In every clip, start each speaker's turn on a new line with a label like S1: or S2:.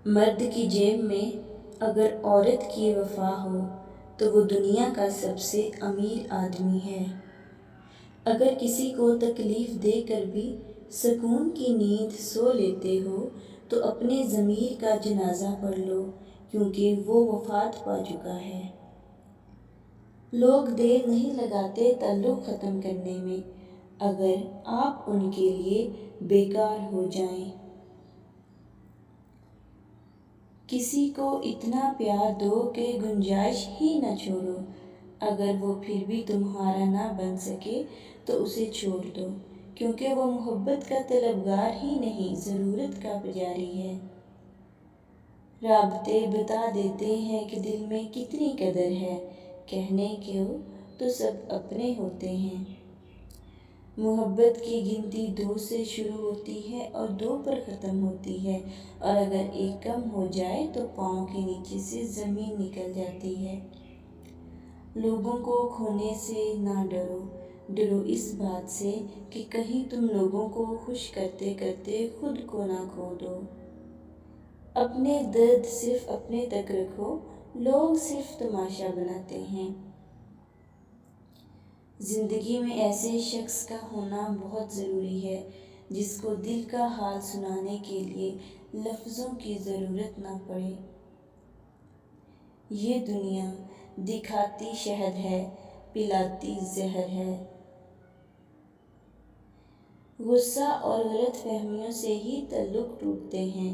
S1: مرد کی جیب میں اگر عورت کی وفا ہو تو وہ دنیا کا سب سے امیر آدمی ہے۔ اگر کسی کو تکلیف دے کر بھی سکون کی نیند سو لیتے ہو تو اپنے ضمیر کا جنازہ پڑھ لو، کیونکہ وہ وفات پا چکا ہے۔ لوگ دیر نہیں لگاتے تعلق ختم کرنے میں، اگر آپ ان کے لیے بیکار ہو جائیں۔ کسی کو اتنا پیار دو کہ گنجائش ہی نہ چھوڑو، اگر وہ پھر بھی تمہارا نہ بن سکے تو اسے چھوڑ دو، کیونکہ وہ محبت کا طلبگار ہی نہیں، ضرورت کا پجاری ہے۔ رابطے بتا دیتے ہیں کہ دل میں کتنی قدر ہے، کہنے کو تو سب اپنے ہوتے ہیں۔ محبت کی گنتی 2 سے شروع ہوتی ہے اور 2 پر ختم ہوتی ہے، اور اگر ایک کم ہو جائے تو پاؤں کے نیچے سے زمین نکل جاتی ہے۔ لوگوں کو کھونے سے نہ ڈرو، ڈرو اس بات سے کہ کہیں تم لوگوں کو خوش کرتے کرتے خود کو نہ کھو دو۔ اپنے درد صرف اپنے تک رکھو، لوگ صرف تماشا بناتے ہیں۔ زندگی میں ایسے شخص کا ہونا بہت ضروری ہے جس کو دل کا حال سنانے کے لیے لفظوں کی ضرورت نہ پڑے۔ یہ دنیا دکھاتی شہد ہے، پلاتی زہر ہے۔ غصہ اور غلط فہمیوں سے ہی تعلق ٹوٹتے ہیں،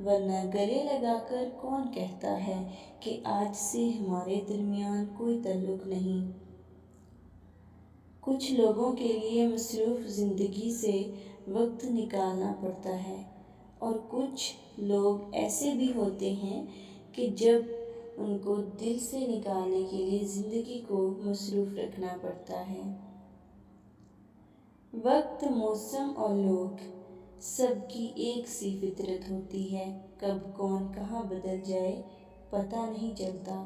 S1: ورنہ گلے لگا کر کون کہتا ہے کہ آج سے ہمارے درمیان کوئی تعلق نہیں۔ کچھ لوگوں کے لیے مصروف زندگی سے وقت نکالنا پڑتا ہے، اور کچھ لوگ ایسے بھی ہوتے ہیں کہ جب ان کو دل سے نکالنے کے لیے زندگی کو مصروف رکھنا پڑتا ہے۔ وقت، موسم اور لوگ، سب کی ایک سی فطرت ہوتی ہے، کب کون کہاں بدل جائے پتہ نہیں چلتا۔